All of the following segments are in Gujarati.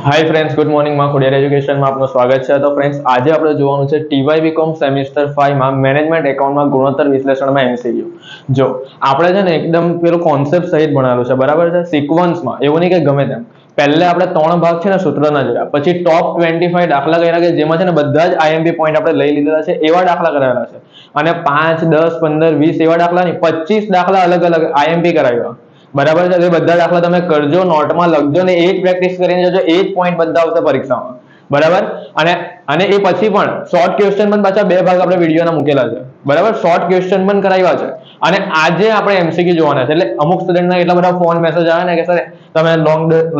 હાય ફ્રેન્ડ્સ, ગુડ મોર્નિંગ માં ખોડિયાર એજ્યુકેશનમાં આપનું સ્વાગત છે. તો ફ્રેન્ડ્સ, આજે આપણે જોવાનું છે ટીવાય બીકોમ સેમિસ્ટર 5 માં મેનેજમેન્ટ એકાઉન્ટમાં ગુણોત્તર વિશ્લેષણમાં એમસીક્યુ. જો આપણે છે ને એકદમ પેલો કોન્સેપ્ટ સહિત ભણાવેલું છે, બરાબર છે, સિક્વન્સમાં, એવું નહીં કે ગમે તેમ. પહેલે આપણે 3 ભાગ છે ને સૂત્રના જોયા, પછી ટોપ 25 દાખલા કર્યા કે જેમાં છે ને બધા જ આઈએમપી પોઈન્ટ આપણે લઈ લીધેલા છે, એવા દાખલા કરાવેલા છે. અને 5, 10, 15, 20 એવા દાખલા નહીં, 25 દાખલા અલગ અલગ આઈએમપી કરાવ્યા. બરાબર છે. બધા દાખલા તમે કરજો, નોટમાં લખજો ને એ જ પ્રેક્ટિસ કરીને જજો. એ જ પોઈન્ટ બધા આવશે પરીક્ષામાં, બરાબર. અને એ પછી પણ શોર્ટ ક્વેશ્ચન પણ પાછા 2 ભાગ આપણે વિડીયોના મૂકેલા છે, બરાબર. શોર્ટ ક્વેશ્ચન પણ કરાવ્યા છે. અને આજે આપણે એમસીક્યુ જોવાના છે. એટલે અમુક સ્ટુડન્ટના એટલા બધા ફોન મેસેજ આવે ને કે સર તમે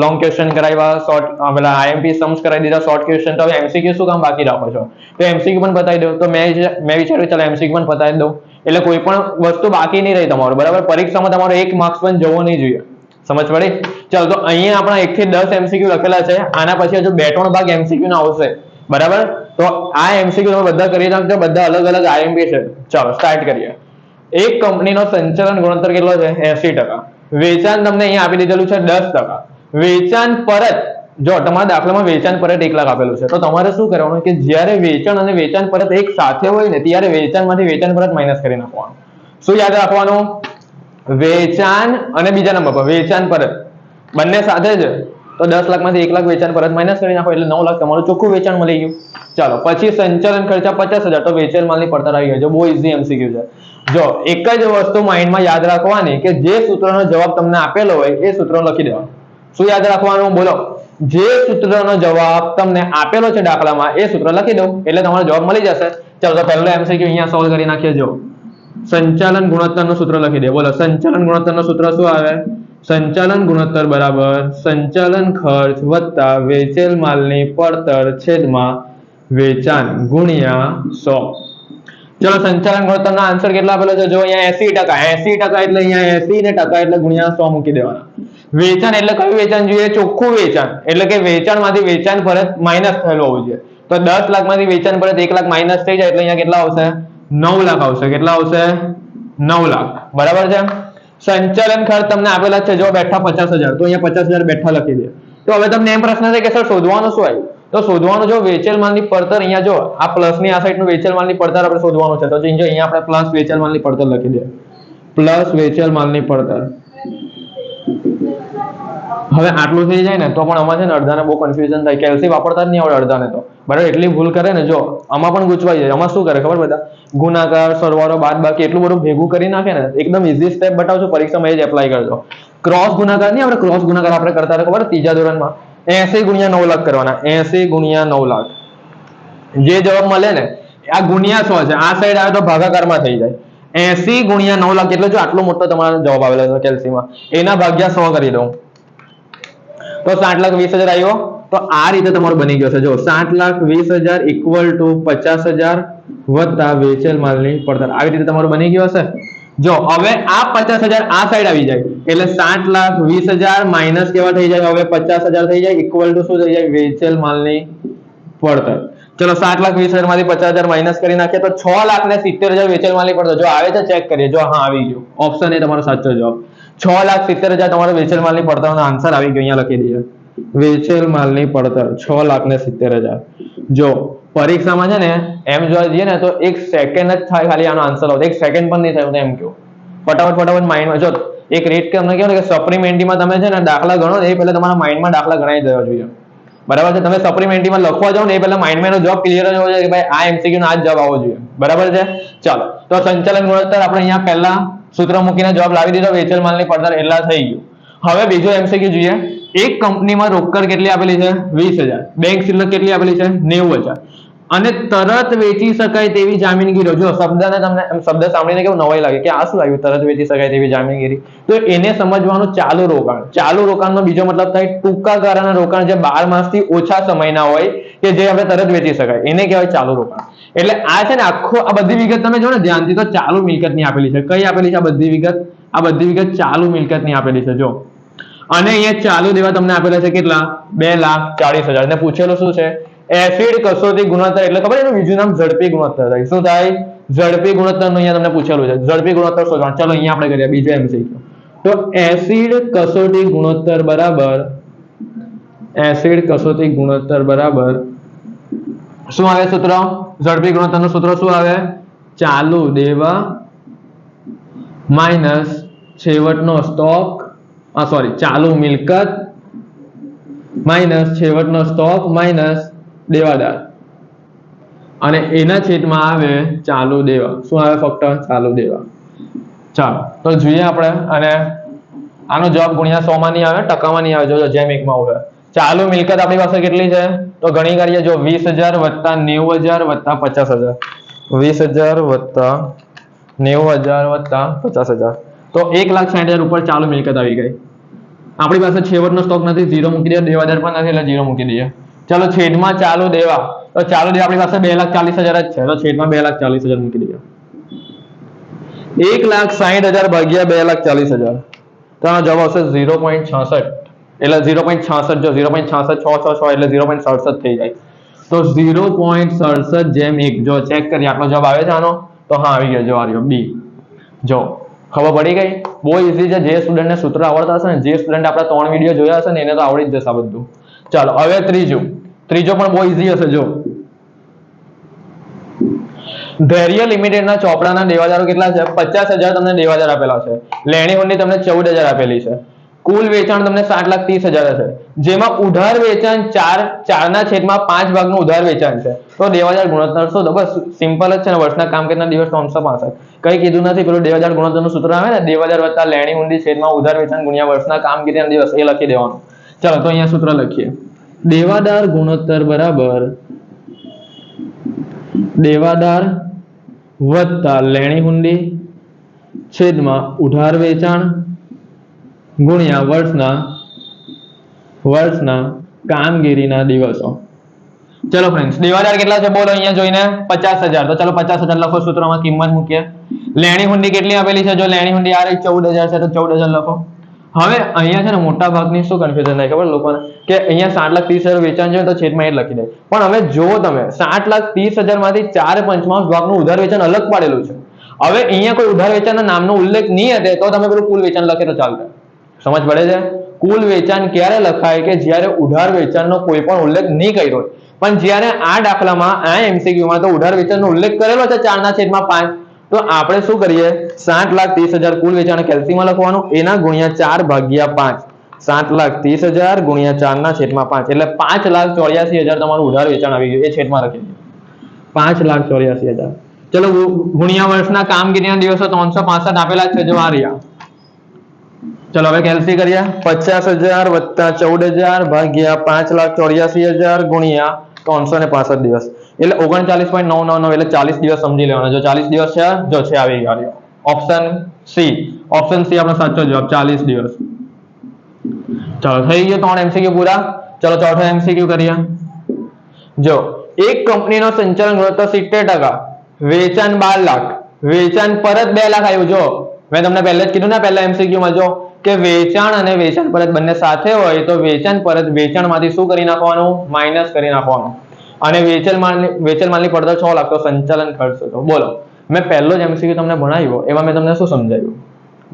લોંગ ક્વેશ્ચન કરાવ્યા, શોર્ટ પેલા આઈએમપી સમ્સ કરાવી દીધા, શોર્ટ ક્વેશ્ચન, તો હવે એમસીક્યુ શું કામ બાકી રાખો છો? તો એમસીક્યુ પણ બતાવી દો. તો મેં વિચાર્યું ચાલો એમસીક્યુ પણ બતાવી દઉં, એટલે કોઈ પણ વસ્તુ બાકી નહીં રહી તમારું, બરાબર. પરીક્ષામાં તમારો 1 માર્ક્સ પણ જવો નહીં જોઈએ. સમજ પડી? ચાલો, તો અહીંયા આપણા 1 થી 10 એમસીક્યુ લખેલા છે. આના પછી હજુ 2-3 ભાગ એમસીક્યુ ના આવશે, બરાબર. તો આ એમસીક્યુ તમે બધા કરી નાખજો, બધા અલગ અલગ આઈએમપી છે. ચાલો સ્ટાર્ટ કરીએ. એક કંપનીનો સંચાલન ગુણોત્તર કેટલો છે? 80%. વેચાણ તમને અહીંયા આપી દીધેલું છે 10%. વેચાણ પરત, જો તમારા દાખલામાં વેચાણ પરત 1 લાખ આપેલું છે, તો તમારે શું કરવાનું કે જ્યારે વેચાણ અને વેચાણ પરત એક સાથે હોય ને ત્યારે વેચાણમાંથી વેચાણ પરત માઇનસ કરી નાખવાનું. શું યાદ રાખવાનું? વેચાણ અને બીજા નંબર પર વેચાણ પરત બંને સાથે જ, તો 10 લાખમાંથી 1 લાખ વેચાણ પરત માઇનસ કરી નાખો એટલે 9 લાખ તમારું ચોખ્ખું વેચાણ મળી ગયું. ચાલો, પછી સંચાલન ખર્ચા 50,000, તો વેચાણ માલની પડતર આવી ગઈ. જો બહુ ઈઝી એમસીક્યુ છે. જો એક જ વસ્તુ માઇન્ડમાં યાદ રાખવાની કે જે સૂત્રનો જવાબ તમને આપેલો હોય એ સૂત્ર લખી દેવાનું. શું યાદ રાખવાનું? બોલો. જે સૂત્રનો જવાબ તમને આપેલો છે દાખલામાં એ સૂત્ર લખી દો એટલે તમારો જવાબ મળી જશે. ચાલો, તો પહેલો એમસીક્યુ અહીંયા સોલ્વ કરી નાખીએ. જો સંચાલન ગુણોત્તરનું સૂત્ર લખી દે. બોલો, સંચાલન ગુણોત્તરનું સૂત્ર શું આવે? સંચાલન ગુણોત્તર બરાબર સંચાલન ખર્ચ વત્તા વેચેલ માલની પડતર છેદમાં વેચાણ ગુણ્યા 100. ચલો, સંચાલન ગુણોત્તરના આન્સર કેટલા આપેલો છે? જો અહીંયા 80%. 80% એટલે અહીંયા 80 ને ટકા એટલે ગુણ્યા 100 મૂકી દેવાના. વેચાણ એટલે કયું વેચાણ જોઈએ? ચોખ્ખું વેચાણ, એટલે કે વેચાણમાંથી વેચાણ પરત માઇનસ થયેલું હોવું જોઈએ. તો 10 લાખમાંથી વેચાણ પરત 1 લાખ માઇનસ થઈ જાય એટલે અહીંયા કેટલા આવશે? 9 લાખ આવશે. કેટલા આવશે? 9 લાખ. બરાબર છે. સંચાલન ખર્ચ તમને આપેલા છે, જો બેઠા 50,000, તો અહીંયા 50,000 બેઠા લખી દે. તો હવે તમને એમ પ્રશ્ન છે કે સર શોધવાનું શું આવ્યું? તો શોધવાનું, જો વેચેલ માલની પડતર, અહીંયા જો આ પ્લસ ની આ સાઈડ નું વેચેલ માલની પડતર આપણે શોધવાનું છે. તો અહીંયા આપણે પ્લસ વેચેલ માલની પડતર લખી દે. પ્લસ વેચેલ માલની પડતર. હવે આટલું થઈ જાય ને તો પણ આમાં છે ને અડધાને બહુ કન્ફ્યુઝન થાય. કેલ્સી વાપરતા જ નહીં આવડે અડધાને, તો બરાબર એટલી ભૂલ કરે ને. જો આમાં પણ ગૂંચવાઈ જાય. આમાં શું કરે ખબર? બધા ગુણાકાર, સરવાળો, બાદબાકી એટલું બધું ભેગું કરી નાખે ને. એકદમ ઈઝી સ્ટેપ બતાવજો, પરીક્ષામાં એ જ એપ્લાય કરજો. ક્રોસ ગુણાકાર નહીં, આપણે ક્રોસ ગુણાકાર આપણે કરતા હતા ખબર? 3જા ધોરણમાં 80 ગુણ્યા 9 લાખ કરવાના. 80 ગુણ્યા 9 લાખ જે જવાબ મળે ને આ ગુણ્યા 100 છે. આ સાઈડ આવે તો ભાગાકારમાં થઈ જાય. 80 ગુણ્યા 9 લાખ એટલે જો આટલો મોટો તમારો જવાબ આવેલો છે કેલ્સીમાં, એના ભાગ્યા 100 કરી દઉં તો 60,20,000 આવ્યો. તો આ રીતે તમારું બની ગયો છે. જો 60,20,000 ઇક્વલ ટુ 50,000 વત્તા વેચેલ માલની પડતર. આવી રીતે તમારું બની ગયો હશે. જો હવે આ 50,000 આ સાઈડ આવી જાય એટલે 60,20,000 માઇનસ કેવા થઈ જાય? હવે 50,000 થઈ જાય ઇક્વલ ટુ શું થઈ જાય? વેચેલ માલની પડતર. ચલો, 60,20,000 માંથી 50,000 માઇનસ કરી નાખીએ તો 6,70,000 વેચેલ માલની પડતર. જો આવે છે ચેક કરીએ. જો હા આવી ગયું. ઓપ્શન એ તમારો સાચો જવાબ. 6,70,000 તમારો વેચેલ માલની પડતરનો આન્સર આવી ગયો. અહીંયા લખી દઈએ. વેચેલ માલની પડતર 6,70,000. જો પરીક્ષામાં છે ને એમ જોવા જઈએ ને તો 1 સેકન્ડ જ થાય ખાલી આનો આન્સર આવતો. 1 સેકન્ડ પણ નહીં થયું. એમ કહો ફટાફટ માઇન્ડમાં. જો એક રીત કે અમને કહેવાય કે સપ્લિમેન્ટરીમાં તમે છે ને દાખલા ગણો એ પહેલા તમારા માઇન્ડમાં દાખલા ગણાઈ દેવા જોઈએ, બરાબર છે. તમે સપ્લિમેન્ટરીમાં લખવા જાઓ ને એ પહેલા માઇન્ડમાં એનો જવાબ ક્લિયર જ હોવો જોઈએ કે ભાઈ આ એમસીક્યુ નો આ જ જવાબ આવવો જોઈએ, બરાબર છે. ચાલો, તો સંચાલન ગુણોત્તર આપણે અહીંયા પહેલા સૂત્ર મૂકીને જવાબ લાવી દીધો. વેચેલ માલની પડતર એટલા થઈ ગયું. હવે બીજો એમસીક્યુ જોઈએ. એક કંપનીમાં રોકડ કેટલી આપેલી છે? 20,000. બેંક શિલ્લક કેટલી આપેલી છે? 90,000. અને તરત વેચી શકાય તેવી જામીનગીરી. જો શબ્દને તમને શબ્દ સાંભળીને કેવું નવાઈ લાગે કે આ શું આવ્યું? તરત વેચી શકાય તેવી જામીનગીરી. તો એને સમજવાનું ચાલુ રોકાણ. ચાલુ રોકાણનો બીજો મતલબ થાય ટૂંકા ગાળાના રોકાણ, જે 12 માસથી ઓછા સમયના હોય કે જે આપણે તરત વેચી શકાય, એને કહેવાય ચાલુ રોકાણ. એટલે આ છે ને આખો આ બધી વિગત તમે જો ને ધ્યાનથી તો ચાલુ મિલકતની આપેલી છે. કઈ આપેલી છે આ બધી વિગત? આ બધી વિગત ચાલુ મિલકતની આપેલી છે. જો અને અહીંયા ચાલુ દેવા તમને આપેલા છે કેટલા? 2,40,000. ને પૂછેલું શું છે? એસિડ કસોટી ગુણોત્તર. એટલે ખબર એનું બીજું નામ ઝડપી ગુણોત્તર થાય. શું થાય? ઝડપી ગુણોત્તરનું અહીંયા તમને પૂછેલું છે. ઝડપી ગુણોત્તર શોધવાનું. ચલો અહીંયા આપણે કરીએ બીજો એમસીક્યુ. તો એસિડ કસોટી ગુણોત્તર બરાબર એસિડ કસોટી ગુણોત્તર બરાબર શું આવે સૂત્ર? ઝડપી ગુણોત્તરનું સૂત્ર શું આવે? ચાલુ દેવા માઇનસ છેવટનો સ્ટોક, ચાલુ મિલકત માઇનસ છેવટનો સ્ટોક માઇનસ દેવાદાર, અને એના છેદમાં આવે ચાલુ દેવા. શું આવે? ફક્ત ચાલુ દેવા. ચાલો તો જોઈએ આપણે, અને આનો જવાબ ગુણ્યા 100 માં નહીં આવે, ટકામાં નહીં આવે. જો જેમ એકમાં આવે. ચાલુ મિલકત આપણી પાસે કેટલી છે? તો ગણી કરીએ. જો 20,000 વત્તા 90,000 વત્તા 50,000, 20,000 વત્તા 90,000 વત્તા 50,000, તો 1,60,000 ઉપર ચાલુ મિલકત આવી ગઈ. આપણી પાસે છેવટનો સ્ટોક નથી, 0 મૂકી દઈએ. દેવાદાર પણ નથી એટલે 0 મૂકી દઈએ. ચાલો છેદમાં ચાલુ દેવા, તો ચાલુ દેવા આપણી પાસે 2,40,000 જ છે, તો છેદમાં 2,40,000 મૂકી દઈએ. 1,60,000 ભાગ્યા 2,40,000, તો આનો જવાબ આવશે 0.66. એટલે 0.66, જો 0.66 એટલે 0.67 થઈ જાય. તો 0.67 જેમ 1. જો ચેક કરીએ આટલો જવાબ આવે છે આનો, તો હા આવી ગયો. જો આ રહ્યો બી. જો ખબર પડી ગઈ? બહુ ઈઝી છે. જે સ્ટુડન્ટને સૂત્ર આવડતા હશે ને, જે સ્ટુડન્ટ આપણા 3 વિડીયો જોયા હશે ને, એને તો આવડી જ જશે આ બધું. ચાલો હવે ત્રીજો પણ બહુ ઈઝી હશે. જો ધૈર્ય લિમિટેડના ચોપડાના દેવાદારો કેટલા છે? 50,000 તમને દેવાદાર આપેલા છે. લેણી હુંડી તમને 14,000 આપેલી છે. કુલ વેચાણ તમને 7,30,000 છે, જેમાં ઉધાર વેચાણ 4/5 ભાગનું ઉધાર વેચાણ છે. તો દેવાદાર ગુણોત્તર શું? તો બસ સિમ્પલ જ છે ને. વર્ષના કામ કેટલા દિવસ? 365. કઈ કીધું નથી. પેલું દેવાદાર ગુણોત્તરનું સૂત્ર આવે ને, દેવાદાર વત્તા લેણી હુંડી છેદમાં ઉધાર વેચાણ ગુણ્યા વર્ષના કામગીરીના દિવસ, એ લખી દેવાનું. ચાલો તો અહીંયા સૂત્ર લખીએ. દેવાદાર ગુણોત્તર બરાબર દેવાદાર વત્તા લેણી હુંડી છેદમાં ઉધાર વેચાણ ગુણ્યા વર્ષના કામગીરીના દિવસો. ચલો ફ્રેન્ડ્સ, દેવાદાર કેટલા છે બોલો અહીંયા જોઈને? 50,000. તો ચલો 50,000 લખો, સૂત્રમાં કિંમત મૂકીએ. લેણી હુંડી કેટલી આપેલી છે? જો લેણી હુંડી આ 14,000 છે, તો 14,000 લખો. હવે અહીંયા છે ને મોટા ભાગની શું કન્ફ્યુઝન થાય ખબર લોકોને, કે અહીંયા 7,30,000 વેચાણ છે તો છેદમાં એ લખી દે. પણ હવે જો તમે 7,30,000 માંથી 4/5 ભાગનું ઉધાર વેચાણ અલગ પાડેલું છે. હવે અહીંયા કોઈ ઉધાર વેચાણના નામનો ઉલ્લેખ નહીં હશે તો તમે પેલું કુલ વેચાણ લખે તો ચાલશે. સમજ પડે છે? કુલ વેચાણ ક્યારે લખાય? કે જ્યારે ઉધાર વેચાણનો કોઈ પણ ઉલ્લેખ નહીં કર્યો હોય. પણ જ્યારે આ દાખલામાં, આ MCQ માં તો ઉધાર વેચાણનો ઉલ્લેખ કરેલો છે 4/5, તો આપણે શું કરીએ? 7,30,000 કુલ વેચાણ કેલ્સીમાં લખવાનું, એના ગુણ્યા 4/5. 7,30,000 ગુણ્યા 4/5 એટલે 5,84,000 તમારું ઉધાર વેચાણ આવી ગયું. એ છેદમાં લખી દો. 5,84,000. ચલો ગુણ્યા વર્ષના કામગીરીના દિવસો 365 આપેલા છે. જો આ રહ્યા. ચલો હવે કેલ્સી કરીએ. 50,000 વત્તા 14,000 ભાગ્યા 5,84,000 ગુણ્યા 365 દિવસ એટલે 39.999 એટલે 40 દિવસ સમજી લેવાના. જો 40 દિવસ છે, જો છે આવી ગયો ઓપ્શન સી. ઓપ્શન સી આપણો સાચો જવાબ, 40 દિવસ. ચલો થઈ ગયો 3 MCQ પૂરા. ચલો ચોથો MCQ કરીએ. જો એક કંપનીનો સંચાલન ગુણોત્તર 70%, વેચાણ 12 લાખ, વેચાણ પરત 2 લાખ આવ્યું. જો મેં તમને પહેલે જ કીધું ને, પહેલા MCQ માં જો કે વેચાણ અને વેચાણ પરત બંને સાથે હોય તો વેચાણ પરત વેચાણમાંથી શું કરી નાખવાનું? માઇનસ કરી નાખવાનું. અને વેચેલ માલની પડતર 6 લાખ, તો સંચાલન ખર્ચ હતો. બોલો, મેં પહેલો જ MCQ તમને ભણાવ્યો, એમાં મેં તમને શું સમજાવ્યું?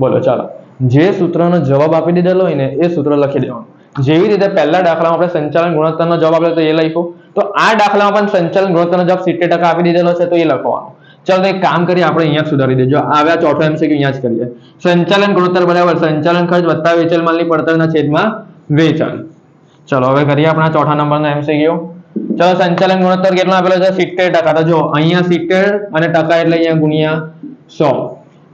બોલો. ચાલો, જે સૂત્રનો જવાબ આપી દીધેલો હોય ને એ સૂત્ર લખી દેવાનું. જેવી રીતે પહેલા દાખલામાં આપણે સંચાલન ગુણોત્તરનો જવાબ આપ્યો તો એ લખ્યો, તો આ દાખલામાં પણ સંચાલન ગુણોત્તરનો જવાબ 70% આપી દીધેલો છે તો એ લખવાનો. ચાલો એક કામ કરીએ, આપણે અહીંયા સુધારી દેજો. આવ્યા ચોથો MCQ અહીંયા જ કરીએ. સંચાલન ગુણોત્તર બરાબર સંચાલન ખર્ચ વત્તા વેચેલ માલની પડતરના છેદમાં વેચાણ. ચલો હવે કરીએ આપણા ચોથા નંબરના MCQ. ચલો સંચાલન ગુણોત્તર કેટલો આપેલો છે? 70%. તો જો અહીંયા 70 અને ટકા એટલે અહીંયા ગુણ્યા 100.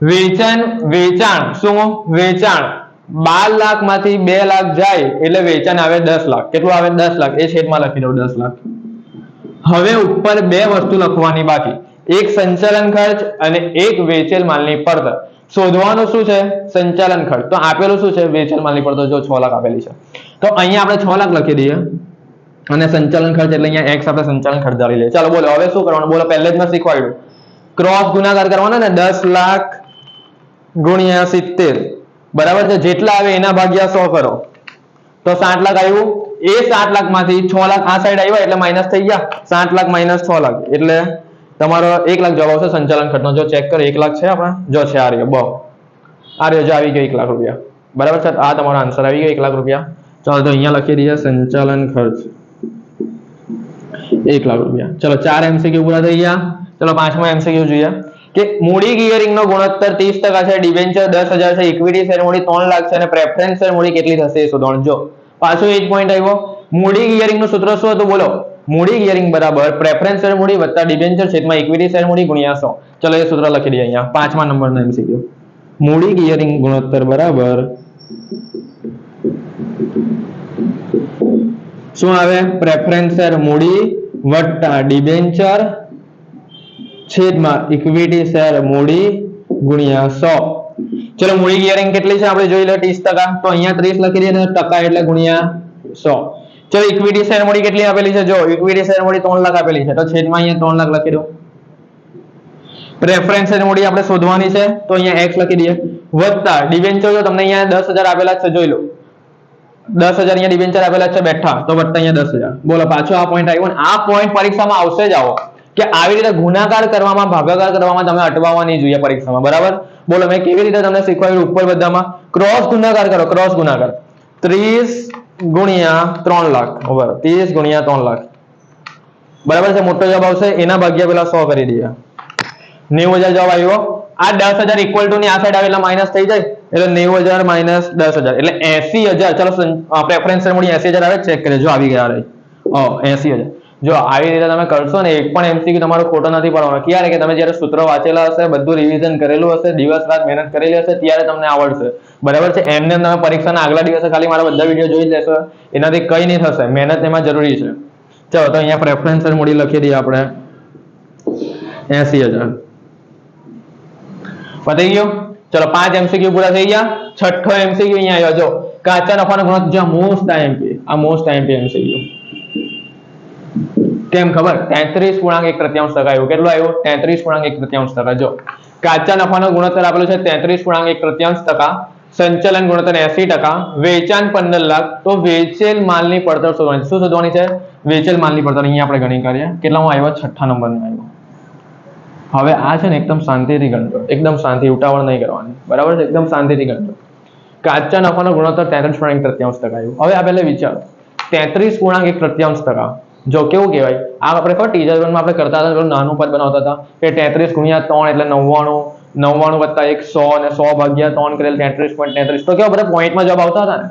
વેચાણ શું? વેચાણ 12 લાખ માંથી 2 લાખ જાય એટલે વેચાણ આવે 10 લાખ. કેટલું આવે? 10 લાખ. એ છેદમાં લખી દઉં 10 લાખ. હવે ઉપર બે વસ્તુ લખવાની બાકી, એક સંચાલન ખર્ચ અને એક વેચેલ માલની પડતર. શોધવાનું શું છે? સંચાલન ખર્ચ. તો આપેલું શું છે? વેચેલ માલની પડતર જો 6 લાખ આપેલી છે, તો અહીંયા આપણે 6 લાખ લખી દઈએ અને સંચાલન ખર્ચ એટલે અહીંયા x આપણે સંચાલન ખર્ચ ધારી લઈએ. ચાલો બોલો હવે શું કરવાનું? બોલો પહેલે જ મેં શીખવાડ્યું, ક્રોસ ગુણાકાર કરવાનો ને. 10 લાખ ગુણ્યા 70 બરાબર છે, જેટલા આવે એના ભાગ્યા 100 કરો તો 7 લાખ આવ્યું. એ 7 લાખ માંથી 6 લાખ આ સાઈડ આવ્યા એટલે માઇનસ થઈ ગયા. 7 લાખ માઇનસ 6 લાખ એટલે તમારો 1 લાખ જવાબ આવશે સંચાલન ખર્ચનો. જો ચેક કરો 1 લાખ છે આપણા, જો છે આ રહ્યો, આ રહ્યો, જો આવી ગયો 1 લાખ રૂપિયા. બરાબર છે, આ તમારો આન્સર આવી ગયો 1 લાખ રૂપિયા. ચાલો તો અહીંયા લખી દઈએ સંચાલન ખર્ચ 1 લાખ રૂપિયા. ચલો 4 MCQ પૂરા થઈ ગયા. ચલો 5મો MCQ જોઈએ કે મૂડી ગિયરિંગ નો ગુણોત્તર 30% છે, ડિબેન્ચર 10,000 છે, ઇક્વિટી શેર મૂડી 3 લાખ છે અને પ્રેફરન્સ શેર મૂડી કેટલી થશે એ શોધવાનું. જો પાછો એ જ પોઈન્ટ આવ્યો. મૂડી ગિયરિંગ નું સૂત્ર શું હતું બોલો? મૂડી ગિયરિંગ બરાબર પ્રેફરન્સ શેર મૂડી વત્તા ડિબેન્ચર છેદમાં ઇક્વિટી શેર મૂડી ગુણ્યા 100. ચલો એ સૂત્ર લખી દઈએ અહીંયા 5મા નંબરનો MCQ. મૂડી ગિયરિંગ ગુણોત્તર બરાબર શું આવે? પ્રેફરન્સ શેર મૂડી વત્તા ડિબેન્ચર છેદમાં ઇક્વિટી શેર મૂડી ગુણ્યા 100. ચલો મૂડી ગિયરિંગ કેટલી છે આપણે જોઈ લે 30%. તો અહીંયા 30 લખી દઈએ ને ટકા એટલે ગુણ્યા 100. ચલો ઇક્વિટી શેર મૂડી કેટલી આપેલી છે? જો ઇક્વિટી શેર મૂડી 3 લાખ આપેલી છે તો છેદમાં અહીંયા 3 લાખ લખી દો. પ્રેફરન્સ શેર મૂડી આપણે શોધવાની છે તો અહીંયા x લખી દઈએ વત્તા ડિબેન્ચર જો તમને અહીંયા 10,000 આપેલા છે જોઈ લો 10,000 અહીંયા ડિબેન્ચર આપેલા છે બેઠા તો વત્તા અહીંયા 10,000. બોલો પાછો આ પોઈન્ટ આવ્યો ને આ પોઈન્ટ પરીક્ષામાં આવશે જ આવો કે આવી રીતે ગુણાકાર કરવામાં ભાગાકાર કરવામાં તમે અટવાવા નહીં જોઈએ પરીક્ષામાં. બરાબર? બોલો મેં કેવી રીતે તમને શીખવાડ્યું ઉપર બધામાં ક્રોસ ગુણાકાર કરો. ક્રોસ ગુણાકાર 30 ગુણ્યા 3 લાખ બરાબર 30 ગુણ્યા 3 લાખ બરાબર છે. મોટો જવાબ આવશે એના ભાગ્યા પેલા 100 કરી દઈએ 90,000 જવાબ આવ્યો. આ 10,000 ઇક્વલ ટુ ની આ સાઈડ આવે એટલે માઈનસ થઈ જાય એટલે 90,000 માઈનસ 10,000 એટલે 80,000. ચલો પ્રેફરન્સ શેર મૂડી 80,000 આવે ચેક કરે જો આવી ગયા રે 80,000. જો આવી રીતે તમે કરશો ને એક પણ MCQ તમારો ખોટો નથી પડવાનો. ક્યારે કે તમે જ્યારે સૂત્ર વાંચેલા હશે બધું રિવિઝન કરેલું હશે દિવસ રાત મહેનત કરેલી હશે ત્યારે તમને આવડશે. બરાબર છે? એમને તમે પરીક્ષાના આગલા દિવસે ખાલી મારા બધા વિડીયો જોઈ લેશો એનાથી કઈ નહીં થશે. મહેનત એમાં જરૂરી છે. ચલો તો અહીંયા પ્રેફરન્સ શેર મૂડી લખી દઈએ આપણે 80,000. પતી ગયો. ચલો 5 MCQ પૂરા થઈ ગયા. છઠ્ઠો MCQ અહીંયા આવ્યો જો કાચા નફાનો ગુણોત્તર જો મોસ્ટ IMP આ મોસ્ટ IMP MCQ કેમ ખબર 33.1% આવ્યું. કેટલું આવ્યું? 33.1%. જો કાચા નફાનો ગુણોત્તર આપેલો છે 33.1%, સંચાલન ગુણોત્તર 80%, વેચાણ 15 લાખ. તો વેચેલ માલની પડતર શોધવાની. શું શોધવાની છે? વેચેલ માલની પડતર. અહીંયા આપણે ગણી કરીએ કેટલામાં આવ્યો? 6થા નંબરનો આવ્યો. હવે આ છે ને એકદમ શાંતિથી ગણજો. એકદમ શાંતિ ઉતાવળ નહીં કરવાની. બરાબર છે? એકદમ શાંતિથી ગણજો. કાચા નફાનો ગુણોત્તર 33.1% આવ્યું. હવે આ પહેલા વિચારો 33.1%. જો કેવું કહેવાય આ આપણે ખબર ટીચર માં આપણે કરતા હતા નાનું પદ બનાવતા હતા કે 33 ગુણ્યા 3 એટલે 99 99 વત્તા 100 અને 100 ભાગ્યા 3 કરેલ 33.33. તો કેવા બધા પોઈન્ટમાં જવાબ આવતા હતા ને.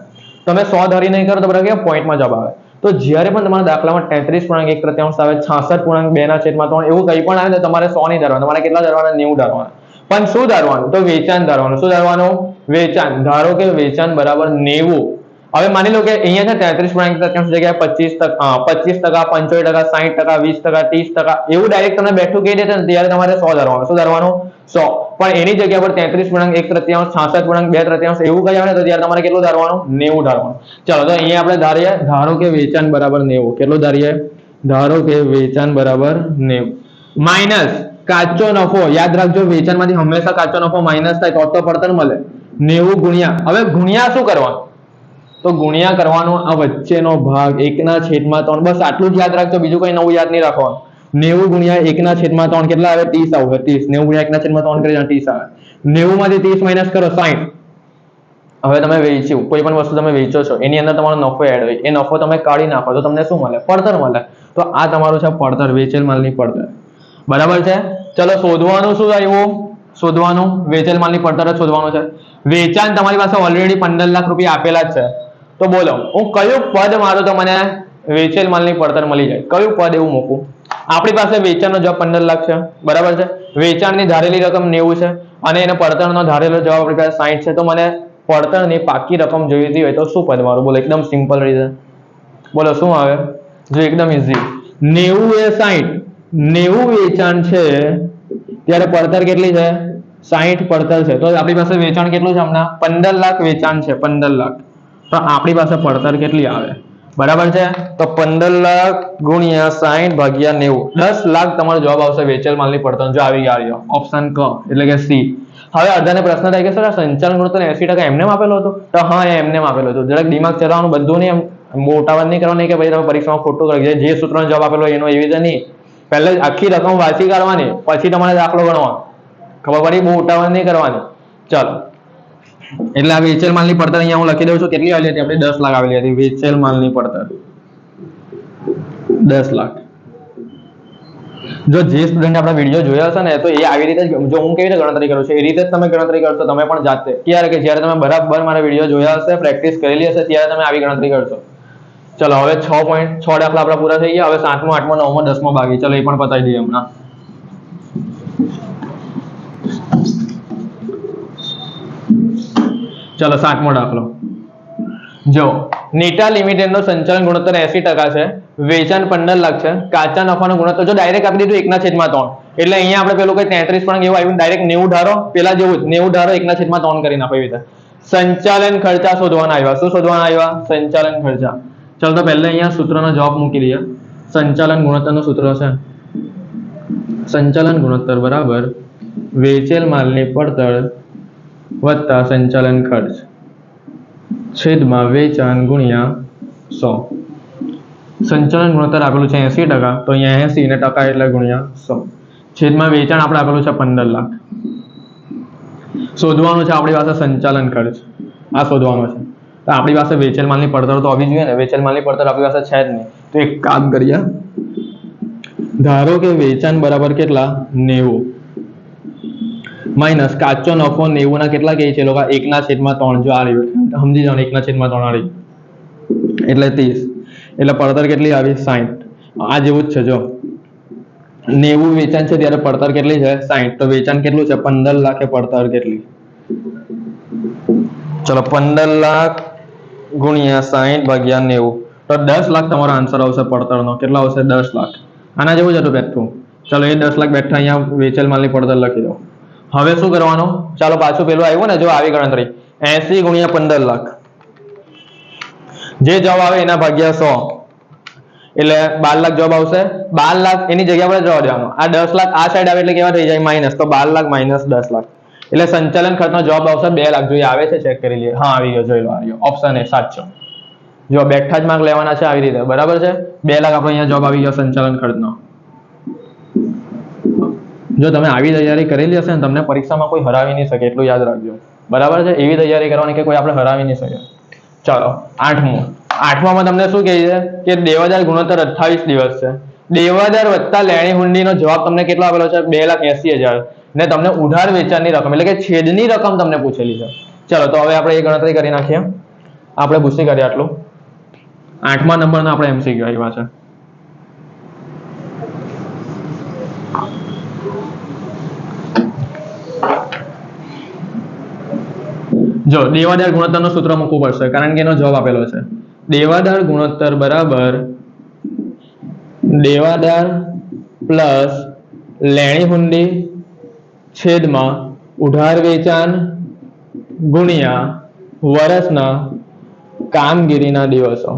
તમે 100 ધરી નહીં કરો તો બધા કેવા પોઈન્ટમાં જવાબ આવે. તો જ્યારે પણ તમારા દાખલામાં 33.1% આવે 66.2/3 એવું કંઈ પણ આવે તો તમારે 100 નહીં ધરવાનું. તમારે કેટલા ધરવાના? 90 ધરવાના. પણ શું ધરવાનું? તો વેચાણ ધરવાનું. શું ધરવાનું? વેચાણ. ધારો કે વેચાણ બરાબર 90. હવે માની લો કે અહીંયા છે 33.1% જગ્યાએ 25%, 75%, 60%, 20%, 30% એવું ડાયરેક્ટ તમને બેઠું કહી દેશે ને ત્યારે તમારે 100 ધરવાનું. શું ધરવાનું? 100. પણ એની જગ્યા પર 33.1%, 66.2/3 એવું કઈ આવે તો ત્યારે તમારે કેટલું ધરવાનું? 90 ધરવાનું. ચાલો તો અહીંયા આપણે ધારીએ ધારો કે વેચાણ બરાબર 90. કેટલું ધારીએ? ધારો કે વેચાણ બરાબર 90 માઇનસ કાચો નફો. યાદ રાખજો વેચાણમાંથી હંમેશા કાચો નફો માઇનસ થાય તો પડતર મળે. 90 ગુણ્યા હવે ગુણ્યા શું કરવાનું? તો ગુણ્યા કરવાનો આ વચ્ચેનો ભાગ 1/3. બસ આટલું જ યાદ રાખજો. બીજું કઈ નવું યાદ નહીં રાખવાનું. 90 ગુણ્યા 1/3 કેટલા આવે? 30 આવે. 30 90 ગુણ્યા 1/3 કરી 30 આવે. 90 માંથી 30 માઇનસ કરો 60. હવે તમે વેચ્યું કોઈ પણ વસ્તુ તમે વેચો છો એની અંદર તમારો નફો એડ હોય એ નફો તમે કાઢી નાખો તો તમને શું મળે? પડતર મળે. તો આ તમારું છે પડતર. વેચેલ માલની પડતર. બરાબર છે? ચલો શોધવાનું શું આવ્યું? શોધવાનું વેચેલ માલની પડતર જ શોધવાનું છે. વેચાણ તમારી પાસે ઓલરેડી 15 લાખ રૂપિયા આપેલા જ છે. તો બોલો હું કયું પદ મારું તો મને વેચેલ માલની પડતર મળી જાય? કયું પદ એવું મૂકું? આપણી પાસે વેચાણનો જવાબ 15 લાખ છે. બરાબર છે? વેચાણની ધારેલી રકમ 90 છે અને એને પડતરનો ધારેલો જવાબ આપણી પાસે 60 છે. તો મને પડતરની પાકી રકમ જોઈતી હોય તો શું પદ મારું? બોલો એકદમ સિમ્પલ રીતે બોલો શું આવે? જો એકદમ ઈઝી 90 એ 60. 90 વેચાણ છે ત્યારે પડતર કેટલી છે? 60 પડતર છે. તો આપણી પાસે વેચાણ કેટલું છે હમણાં? 15 લાખ વેચાણ છે. 15 લાખ. તો આપણી પાસે પડતર કેટલી આવે? બરાબર છે? તો 15 લાખ ગુણ્યા 60 ભાગ્યા 90 10 લાખ તમારો જવાબ આવશે વેચેલ માલની પડતર. જો આવી ગયા ઓપ્શન ક એટલે કે સી. હવે અડધાને પ્રશ્ન થાય કે સર સંચાલન ગુણોત્તર 80% એમને આપેલો હતો? તો હા એ એમને આપેલો હતો. જરાક દિમાગ ચલાવવાનું બધું નહીં એમ મોટાવાદ નહીં કરવાનું કે ભાઈ તમે પરીક્ષામાં ખોટું કરી જે સૂત્રનો જવાબ આપેલો એનો એવી રીતે નહીં. પહેલા આખી રકમ વાંચી કાઢવાની પછી તમારે દાખલો ગણવાનો. ખબર પડી? બહુ ઉતાવળ નહીં કરવાની. ચાલો એટલે આ વેચેલ માલની પડતર અહીંયા હું લખી દઉં છું. કેટલી આવેલી હતી આપણે? 10 લાખ આવેલી હતી વેચેલ માલની પડતર, 10 લાખ. જો જે સ્ટુડન્ટ આપણા વિડીયો જોયા હશે ને તો એ આવી રીતે જો હું કેવી રીતે ગણતરી કરું છું એ રીતે જ તમે ગણતરી કરશો તમે પણ જાતે. ક્યારે કે જ્યારે તમે બરાબર મારા વિડીયો જોયા હશે, પ્રેક્ટિસ કરેલી હશે ત્યારે તમે આવી ગણતરી કરશો. ચલો હવે 6 દાખલા આપણા પૂરા થઈ ગયા. હવે 7મો 8મો 9મો 10મો બાકી. ચલો એ પણ પતાવી દઈએ હમણાં. ચલો 7મો દાખલો. જો નીટા લિમિટેડ નો સંચાલન ગુણોત્તર 80% છે, વેચાણ 15 લાખ છે, કાચા નફાનો ગુણોત્તર જો ડાયરેક્ટ આપી દીધું 1/3 એટલે અહીંયા આપણે પેલું કઈ 33 પણ એવું આવ્યું ડાયરેક્ટ 90 ધારો પેલા જેવું જ 90 ધારો 1/3 કરી નાખો એવી રીતે. સંચાલન ખર્ચા શોધવાના આવ્યા. શું શોધવાના આવ્યા? સંચાલન ખર્ચા. ચલો તો પહેલા અહીંયા સૂત્રનો જવાબ મૂકી દઈએ. સંચાલન ગુણોત્તરનું સૂત્ર છે સંચાલન ગુણોત્તર બરાબર વેચેલ માલની પડતર વત્તા સંચાલન ખર્ચ છેદમાં વેચાણ ગુણ્યા 100. સંચાલન ગુણોત્તર આપેલું છે 80%, તો અહીંયા 80 ને ટકા એટલે ગુણ્યા 100. છેદમાં વેચાણ આપણે આપેલું છે 15 લાખ. શોધવાનું છે આપણી પાસે સંચાલન ખર્ચ, આ શોધવાનો છે. તો આપણી પાસે વેચેલ માલની પડતર તો હોવી જોઈએ ને. વેચેલ માલની પડતર આપણી પાસે છે જ નહીં. તો એક કામ કરીએ, ધારો કે વેચાણ બરાબર કેટલા? 90 માઇનસ કાચો નફો 90 ના કેટલા કહે છે લોકો? 1/3 જો આ રહ્યું સમજી જાઓ, 1/3 આ રહ્યું એટલે 30. એટલે પડતર કેટલી આવી? 60. આ જેવું જ છે. જો 90 વેચાણ છે ત્યારે પડતર કેટલી છે? 60. તો વેચાણ કેટલું છે? 15 લાખ. પડતર કેટલી? ચલો 15 લાખ ગુણ્યા 60 ભાગ્યા 90 તો 10 લાખ તમારો આન્સર આવશે પડતરનો. કેટલા આવશે? 10 લાખ. આના જેવું જ હતું બેઠું. ચલો એ 10 લાખ બેઠા અહીંયા વેચેલ માલની પડતર લખી દો. હવે શું કરવાનું? ચાલો પાછું પેલું આવ્યું ને, જો આવી ગણતરી 80 ગુણ્યા 15 લાખ જે જવાબ આવે એના ભાગ્યા 100 એટલે 12 લાખ જવાબ આવશે. 12 લાખ એની જગ્યા પર જવા દેવાનો. આ 10 લાખ આ સાઈડ આવે એટલે કેવા થઈ જાય? માઇનસ. તો 12 લાખ માઇનસ 10 લાખ એટલે સંચાલન ખર્ચનો જવાબ આવશે 2 લાખ. જોઈએ આવે છે, ચેક કરી લઈએ. હા આવી ગયો, જોઈ લો આવી ગયો. ઓપ્શન એ સાચો. જો બેઠા જ માર્ક લેવાના છે આવી રીતે, બરાબર છે. 2 લાખ આપણો અહીંયા જવાબ આવી ગયો સંચાલન ખર્ચનો. જો તમે આવી તૈયારી કરેલી હશે ને તમને પરીક્ષામાં કોઈ હરાવી નહીં શકે, એટલું યાદ રાખજો. બરાબર છે. એવી તૈયારી કરવાની કે કોઈ આપણે હરાવી નહીં શકે. ચાલો 8માં તમને શું કહે છે કે દેવાદાર ગુણોત્તર 28 દિવસ છે. દેવાદાર વત્તા લેણી હુંડીનો જવાબ તમને કેટલો આપેલો છે? 2,80,000 ને તમને ઉધાર વેચાણની રકમ એટલે કે છેદની રકમ તમને પૂછેલી છે. ચલો તો હવે આપણે એ ગણતરી કરી નાખીએ. આપણે પૂછી કરીએ આટલું. 8મા નંબરના આપણે MCQ આવ્યા છે. જો દેવાદાર ગુણોત્તરનું સૂત્ર મૂકવું પડશે કારણ કે એનો જવાબ આપેલો છે. દેવાદાર ગુણોત્તર બરાબર દેવાદાર પ્લસ લેણી હુંડી છેદમાં ઉધાર વેચાણ ગુણ્યા વર્ષના કામગીરીના દિવસો.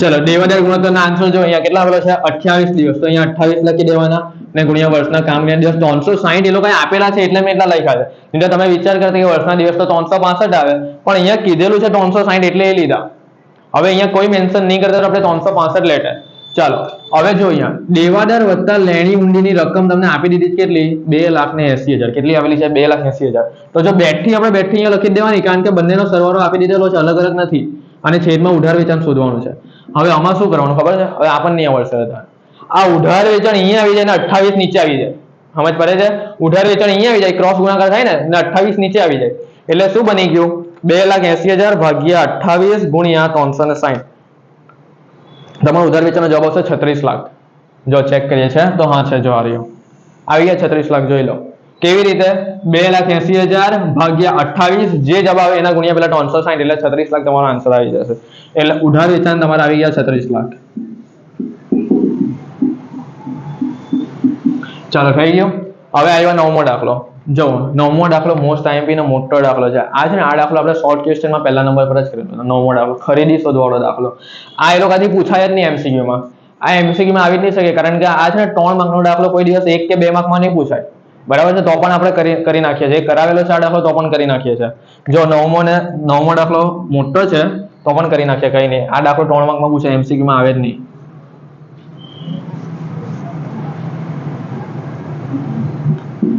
ચલો દેવાદાર ગુણોત્તરના આન્સર જો અહીંયા કેટલા આપેલો છે? 28 દિવસ. તો અહીંયા 28 લખી દેવાના ને ગુણ્યા વર્ષના કામગીરીના દિવસ 360 એ લોકો આપેલા છે એટલે મેં એટલા લખ્યા છે. એટલે તમે વિચાર કરતા કે વર્ષના દિવસ તો 365 આવે પણ અહીંયા કીધેલું છે 360 એટલે એ લીધા. હવે અહીંયા કોઈ મેન્શન નહીં કરતા તો આપણે 365 લેટર. ચાલો હવે જો અહીંયા દેવાદાર વત્તા લેણી હુંડીની રકમ તમને આપી દીધી કેટલી? 2,80,000. કેટલી આવેલી છે? 2,80,000. તો જો બેઠી આપણે બેઠી અહીંયા લખી દેવાની કારણ કે બંનેનો સરવાળો આપી દીધેલો છે, અલગ અલગ નથી. અને છેદમાં ઉધાર વેચાણ શોધવાનું છે. હવે આમાં શું કરવાનું ખબર છે? હવે આપણને નહીં આવડશે. આ ઉધાર વેચાણ અહીંયા આવી જાય ને 28 નીચે આવી જાય. સમજ પડે છે? ઉધાર વેચાણ અહીંયા આવી જાય, ક્રોસ ગુણાકાર થાય ને 28 નીચે આવી જાય એટલે શું બની ગયું? 2,80,000 ભાગ્યા 28 ગુણ્યા 360. તમારો ઉધાર વેચાણનો જવાબ આવશે 36 લાખ. જો ચેક કરીએ છે તો હા છે, જો આ રહ્યો આવી ગયા 36 લાખ. જોઈ લો કેવી રીતે? 2,80,000 ભાગ્યા 28 જે જવાબ આવે એના ગુણ્યા પેલા 360 એટલે 36 લાખ તમારો આન્સર આવી જશે. એટલે ઉધાર વેચાણ તમારે આવી ગયા 36 લાખ. ચાલો થઈ ગયો. હવે આવ્યો 9મો દાખલો. જો 9મો દાખલો મોસ્ટ આઈએમપી નો મોટો દાખલો છે. આ છે ને આ દાખલો આપણે શોર્ટ ક્વેશ્ચનમાં પહેલા નંબર પર જ કરેલો. 9મો દાખલો ખરીદી શોધવાળો દાખલો. આ એ લોકોથી પૂછાય જ નહીં MCQ માં. આ MCQ માં આવી જ નહીં શકે કારણ કે આ છે ને 3 માર્કનો દાખલો કોઈ દિવસ 1 કે 2 માર્કમાં નહીં પૂછાય. બરાબર છે. તો પણ આપણે કરી નાખીએ છીએ. કરાવેલો છે આ દાખલો તો પણ કરી નાખીએ છીએ. જો 9મો દાખલો મોટો છે તો પણ કરી નાખીએ, કઈ નહીં. આ દાખલો 3 માર્કમાં પૂછાય, MCQ માં આવે જ નહીં.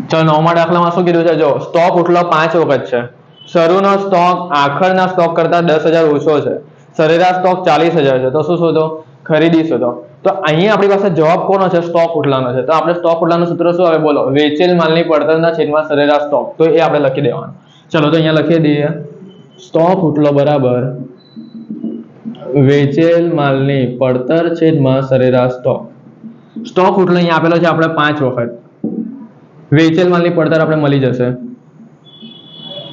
ચલો 9મા દાખલામાં શું કીધું છે? જો સ્ટોક ઉઠલો 5 વખત છે, શરૂનો સ્ટોક આખરના સ્ટોક કરતા 10,000 ઓછો છે, સરેરાશ સ્ટોક 40,000 છે, તો શું શોધો? ખરીદી શોધો. તો અહીંયા આપણી પાસે જવાબ કોનો છે? સ્ટોક ઉઠલાનો છે. તો આપણે સ્ટોક ઉઠલાનું સૂત્ર શું આવે? બોલો. વેચેલ માલની પડતરના છેદમાં સરેરાશ સ્ટોક. તો એ આપણે લખી દેવાનું. ચલો તો અહીંયા લખી દઈએ, સ્ટોક ઉઠલો બરાબર વેચેલ માલની પડતર છેદમાં સરેરાશ સ્ટોક. સ્ટોક ઉઠલો અહીંયા આપેલો છે આપણે 5 વખત, વેચેલ માલની પડતર આપણે મળી જશે,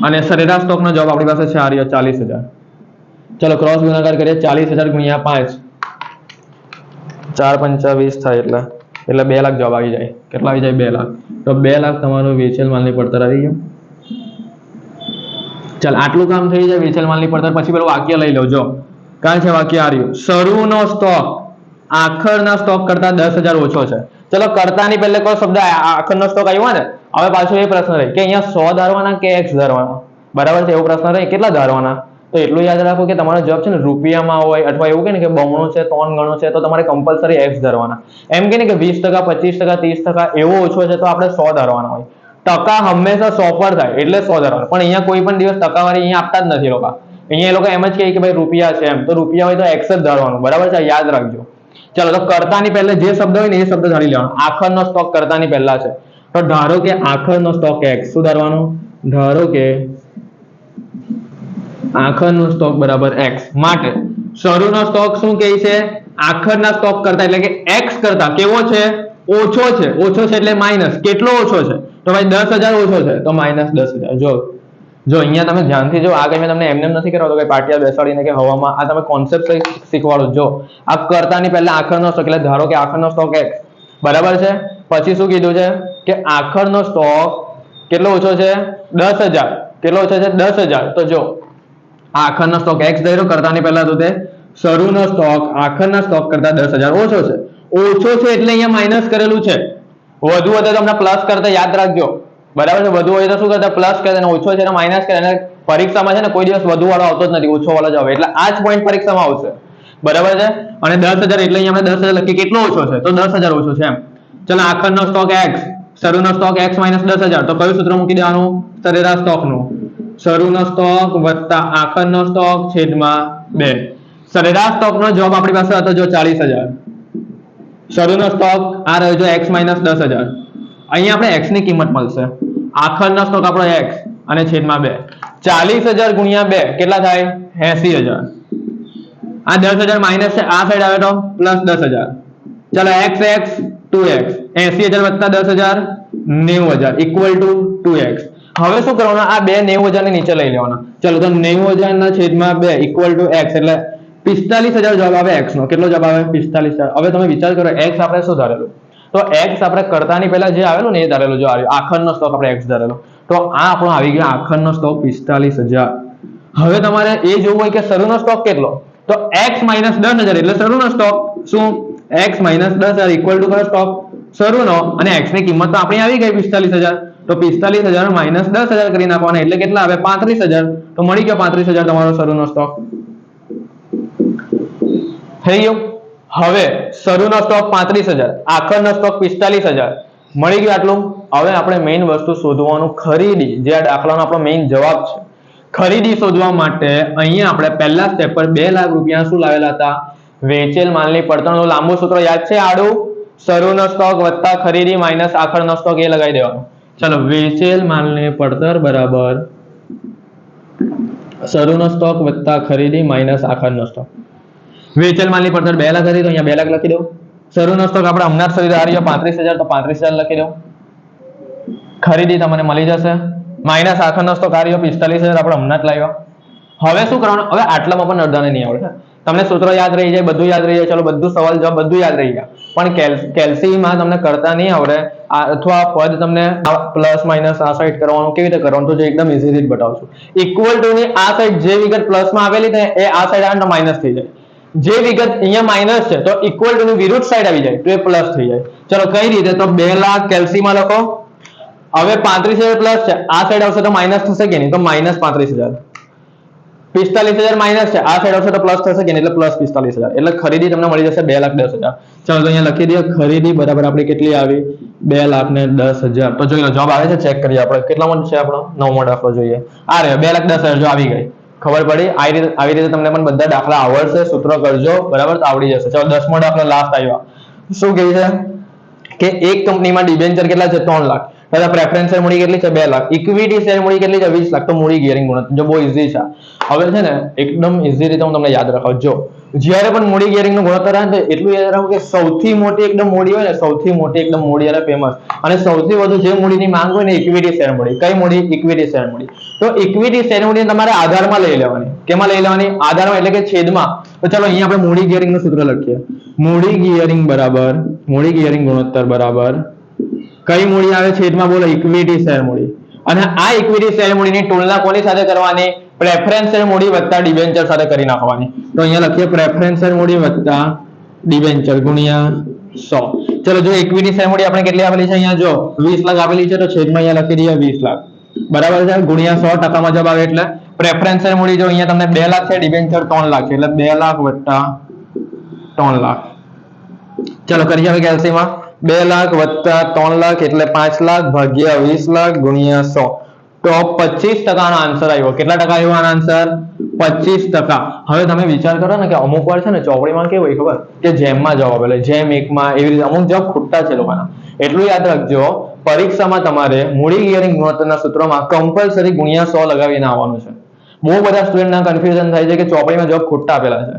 અને સરેરાશ સ્ટોકનો જવાબ આપણી પાસે છે આ રહ્યો 40,000. ચલો ક્રોસ ગુણાકાર કરીએ. 40,000 ગુણ્યા 5, 4 પંચા 20 થાય, એટલે 2 લાખ જવાબ આવી જાય. કેટલા આવી જાય? 2 લાખ. તો 2 લાખ તમારો વેચેલ માલની પડતર આવી ગયો. ચાલ આટલું કામ થઈ જાય વેચેલ માલની પડતર. પછી પેલું વાક્ય લઈ લો. જો કારણ છે વાક્ય આ રહ્યું, શરૂનો સ્ટોક આખરના સ્ટોક કરતા 10,000 ઓછો છે. ચલો કરતાની પહેલે કોઈ શબ્દ આખરનો સ્ટોક આવ્યો ને, હવે પાછો એ પ્રશ્ન રહે કે અહીંયા 100 ધારવાના કે x ધારવાના? બરાબર છે, એવો પ્રશ્ન રહે. કેટલા ધારવાના? તો એટલું યાદ રાખો કે તમારો જવાબ છે ને રૂપિયામાં હોય, અથવા એવું કે બમણો છે, 3 ગણો છે, તો તમારે કમ્પલસરી x ધારવાના. એમ કે 20%, 25%, 30% એવો ઓછો છે તો આપણે 100 ધારવાના હોય. ટકા હંમેશા 100 પર થાય એટલે 100 ધારવાના. પણ અહીંયા કોઈ પણ દિવસ ટકાવારી અહીંયા આપતા જ નથી લોકો. અહીંયા એ લોકો એમ જ કહે કે ભાઈ રૂપિયા છે, એમ તો રૂપિયા હોય તો x જ ધારવાનું. બરાબર છે, યાદ રાખજો. ચલો તો કરતાની પહેલે જે શબ્દ હોય ને એ શબ્દ ધારી લેવાનો. આખરનો સ્ટોક કરતાની પહેલા છે, તો ધારો કે આખરનો સ્ટોક x. શું ધારવાનું? ધારો કે આખરનો સ્ટોક બરાબર x. માટે શરૂનો સ્ટોક શું કહે છે? આખરના સ્ટોક કરતા, એટલે કે x કરતા કેવો છે? ઓછો છે. ઓછો છે એટલે માઇનસ. કેટલો ઓછો છે? તો ભાઈ 10,000 ઓછો છે, તો -10,000. જો અહીંયા તમે ધ્યાનથી જો, આ કઈ મેં તમને એમને નથી કરાવતો કે પાટિયા બેસાડીને કે હવામાં. આ તમે કોન્સેપ્ટ શીખવાડો. જો આ કરતાની પહેલા આખરનો સ્ટોક, એટલે ધારો કે આખરનો સ્ટોક x. બરાબર છે. પછી શું કીધું છે કે આખરનો સ્ટોક કેટલો ઓછો છે? 10,000. કેટલો ઓછો છે? 10,000. તો જો આખરનો સ્ટોક x ધાર્યો કરતાની પહેલા, તો તે શરૂનો સ્ટોક આખરના સ્ટોક કરતા 10,000 ઓછો છે. ઓછો છે એટલે અહીંયા માઇનસ કરેલું છે. વધુ હોય તો તમને પ્લસ કરતા યાદ રાખજો. બરાબર છે. વધુ હોય તો શું કરતા? પ્લસ કરે, અને ઓછો છે એને માઇનસ કરે. અને પરીક્ષામાં છે ને કોઈ દિવસ વધુ વાળો આવતો જ નથી, ઓછો વાળો જ આવે. એટલે આ જ પોઈન્ટ પરીક્ષામાં આવશે. બરાબર છે. અને 10,000 એટલે અહીંયા આપણે 10,000 લખીએ. કેટલો ઓછો છે? તો 10,000 ઓછો છે એમ. ચલો આખરનો સ્ટોક x, શરૂનો સ્ટોક x - 10,000. તો કયું સૂત્ર મૂકી દેવાનું? સરેરાશ સ્ટોકનું. શરૂનો સ્ટોક વત્તા આખરનો સ્ટોક છેદમાં 2. સરેરાશ સ્ટોકનો જવાબ આપણી પાસે હતો જો 40,000. શરૂનો સ્ટોક આ રહ્યો જો x - 10,000. અહીંયા આપણે x ની કિંમત મળશે. આખરનો સ્ટોક આપણો x અને છેદમાં 2. 40,000 ગુણ્યા 2 કેટલા થાય? 80,000. આ 10,000 માઇનસ છે, આ સાઈડ આવે તો +10,000. ચલો x 2x. 80,000 વત્તા 10,000 90,000 ઇક્વલ ટુ 2x. હવે શું કરવાનું? આ બે 90,000 ને નીચે લઈ લેવાના. ચલો તો 90,000 ના છેદમાં 2 ઇક્વલ ટુ x, એટલે 45,000 જવાબ આવે x નો. કેટલો જવાબ આવે? 45,000. હવે તમે વિચાર કરો, x આપણે શું ધારેલું? તો x આપણે કરતાની પહેલા જે આવેલું ને એ ધારેલું. જો આવ્યું આખરનો સ્ટોક આપણે x ધારેલો, તો આ આપણો આવી ગયો આખરનો સ્ટોક 45,000. હવે તમારે એ જોવું હોય કે શરૂનો સ્ટોક કેટલો, તો x - 10,000 એટલે શરૂનો સ્ટોક શું? x - 10,000 ઇક્વલ ટુ કયો સ્ટોક? શરૂનો. અને x ની કિંમત તો આપણી આવી ગઈ 45,000. તો 45,000 - 10,000 કરી નાખવાના, એટલે કેટલા આવે? 35,000. તો મળી ગયો 35,000 તમારો શરૂનો સ્ટોક. થઈ ગયો. હવે શરૂનો સ્ટોક 35,000, આખરનો સ્ટોક 45,000 મળી ગયું આટલું. હવે આપણે મેઇન વસ્તુ શોધવાનું, ખરીદી, જે આ દાખલાનો આપણો મેઇન જવાબ છે. ખરીદી શોધવા માટે અહીંયા આપણે પહેલા સ્ટેપ પર 2 લાખ રૂપિયા શું લાવેલા હતા? વેચેલ માલની પડતરનું લાંબુ સૂત્ર યાદ છે? આડું શરૂનો સ્ટોક વત્તા ખરીદી માઇનસ આખરનો સ્ટોક, એ લગાવી દેવાનો. ચલો વેચેલ માલની પડતર બરાબર શરૂનો સ્ટોક વત્તા ખરીદી માઇનસ આખરનો સ્ટોક. વેચેલ માલની પડતર 2 લાખ હતી, તો અહીંયા 2 લાખ લખી દઉં. શરૂનો સ્ટોક આપણે હમણાં જ ખરીદ્યો આ રહ્યો 35,000, તો 35,000 લખી દઉં. ખરીદી તમને મળી જશે. માઇનસ આખરનો સ્ટોક આ રહ્યો 45,000 આપણે હમણાં જ લાવ્યો. હવે શું કરવાનું? હવે આટલામાં પણ અડધાને નહીં આવડે. તમને સૂત્ર યાદ રહી જાય, બધું યાદ રહી જાય. ચલો બધું સવાલ જવાબ બધું યાદ રહી ગયા, પણ કેલ્સીમાં તમને કરતા નહીં આવડે, અથવા પદ તમને પ્લસ માઇનસ આ સાઈડ કરવાનું કેવી રીતે કરવાનું, તો જે એકદમ ઇઝીલી જ બતાવું છું. ઇક્વલ ટુ ની આ સાઈડ જે વિગત પ્લસમાં આવેલી છે એ આ સાઈડ આવે તો માઇનસ થઈ જાય. જે વિગત અહીંયા માઇનસ છે તો ઇક્વલ ટુ ની વિરુદ્ધ સાઈડ આવી જાય તો એ પ્લસ થઈ જાય. ચલો કઈ રીતે? તો 2 લાખ કેલ્સીમાં લખો. હવે 35,000 પ્લસ છે, આ સાઈડ આવશે તો માઇનસ થશે કે નહીં? તો -35,000. 45,000 માઇનસ છે, આ સાઈડ આવશે તો પ્લસ થશે કે નહીં, એટલે પ્લસ 45,000, એટલે ખરીદી તમને મળી જશે 2,10,000. ચાલો તો અહીંયા લખી દઈએ ખરીદી બરાબર આપણી કેટલી આવી 2,10,000. તો જોઈ લો જવાબ આવે છે, ચેક કરીએ આપણે કેટલામાં છે આપણો 9મો દાખલો જોઈએ. આ રહ્યો 2,10,000 જો આવી ગઈ, ખબર પડી. આવી રીતે તમને પણ બધા દાખલા આવડશે, સૂત્ર કરજો બરાબર, તો આવડી જશે. ચાલો 10મો દાખલો લાસ્ટ આવ્યો. શું કહે છે કે એક કંપનીમાં ડિબેન્ચર કેટલા છે 3 લાખ, તથા પ્રેફરન્સ શેર મૂડી કેટલી છે 2 લાખ, ઇક્વિટી શેર મૂડી કેટલી છે 20 લાખ. તો મૂડી ગિયરિંગ ગુણોત્તર જો બહુ ઈઝી છે. હવે છે ને એકદમ ઈઝી રીતે હું તમને યાદ રખાવું. જો જ્યારે પણ મૂડી ગિયરિંગ નું ગુણોત્તર આવે તો એટલું યાદ રાખો કે સૌથી મોટી એકદમ મૂડી હોય ને, સૌથી મોટી એકદમ મૂડી એટલે ફેમસ, અને સૌથી વધુ જે મૂડીની માંગ હોય ને ઇક્વિટી શેર મૂડી. કઈ મૂડી? ઇક્વિટી શેર મૂડી. તો ઇક્વિટી શેર મૂડી તમારે આધારમાં લઈ લેવાની. કેમાં લઈ લેવાની? આધારમાં, એટલે કે છેદમાં. તો ચાલો અહીંયા આપણે મૂડી ગિયરિંગ નું સૂત્ર લખીએ. મૂડી ગિયરિંગ બરાબર, મૂડી ગિયરિંગ ગુણોત્તર બરાબર કઈ મૂડી આવે છેદમાં? બોલો, ઇક્વિટી શેર મૂડી. અને આ ઇક્વિટી શેર મૂડીની તુલના કોની સાથે કરવાની? પ્રેફરન્સ શેર મૂડી વત્તા ડિબેન્ચર સાથે કરી નાખવાની. તો અહીંયા લખીએ પ્રેફરન્સ શેર મૂડી વત્તા ડિબેન્ચર ગુણ્યા 100. ચલો જો ઇક્વિટી શેર મૂડી આપણે કેટલી આપેલી છે? અહીંયા જો 20 લાખ આપેલી છે, તો છેદમાં અહીંયા લખી દઈએ 20 લાખ બરાબર છે, ગુણ્યા 100% જવાબ આવે. એટલે પ્રેફરન્સ શેર મૂડી જો અહીંયા તમને 2 લાખ છે, ડિબેન્ચર 3 લાખ છે, એટલે 2 લાખ વત્તા 3 લાખ. ચલો કરીએ હવે કેલ્સીમાં. 2 લાખ વત્તા 3 લાખ એટલે 5 લાખ ભાગ્યા 20 લાખ ગુણ્યા 100. તો 25% નો આન્સર આવ્યો. કેટલા ટકા આવ્યો આનો આન્સર? 25%. હવે તમે વિચાર કરો ને કે અમુક વાર છે ને ચોપડીમાં કેવું હોય ખબર, કે જેમમાં જવાબ એટલે જેમ એકમાં એવી રીતે અમુક જવાબ ખોટા છે લોકોના. એટલું યાદ રાખજો, પરીક્ષામાં તમારે મૂડી ગિયરિંગ ગુણોત્તરના સૂત્રમાં કમ્પલસરી ગુણ્યા 100 લગાવીને આવવાનું છે. બહુ બધા સ્ટુડન્ટના કન્ફ્યુઝન થાય છે કે ચોપડીમાં જવાબ ખોટા આપેલા છે,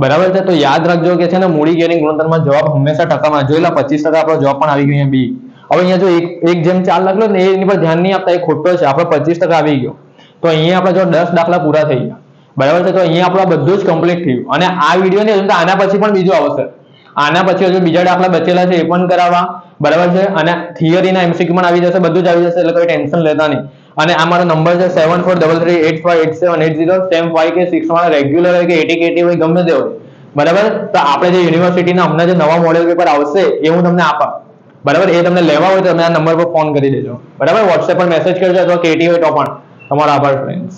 બરાબર છે. તો યાદ રાખજો કે છે ને મૂડી ગિયરિંગ ગુણોત્તરમાં જવાબ હંમેશા ટકામાં જોઈ લો. 25% આપણો જવાબ પણ આવી ગયો બી. હવે અહીંયા જો એક જેમ 4 લખલો ને એની પર ધ્યાન નહીં આપતા, એ ખોટો છે. આપણો 25% આવી ગયો. તો અહીંયા આપણે જો 10 દાખલા પૂરા થઈ ગયા, બરાબર છે. તો અહીંયા આપણું બધું જ કમ્પ્લીટ થયું. અને આ વિડીયો નહીં તો આના પછી પણ બીજું આવશે. આના પછી હજુ બીજા દાખલા બચેલા છે, એ પણ કરાવવા, બરાબર છે. અને થિયરીના એમસીક્યુ પણ આવી જશે, બધું જ આવી જશે, એટલે કોઈ ટેન્શન લેતા નહીં. અને આ મારો નંબર છે 7433858780. સેમ 5 કે 6 વાળા રેગ્યુલર હોય કે 80 કે 80 હોય ગમે તે હોય, બરાબર. તો આપણે જે યુનિવર્સિટીના હમણાં જે નવા મોડેલ પેપર આવશે એ હું તમને આપા, બરાબર. એ તમને લેવા હોય તો તમે આ નંબર પર ફોન કરી દેજો, બરાબર. વોટ્સએપ પર મેસેજ કરજો અથવા કેટી હોય તો પણ. તમારો આભાર ફ્રેન્ડ્સ.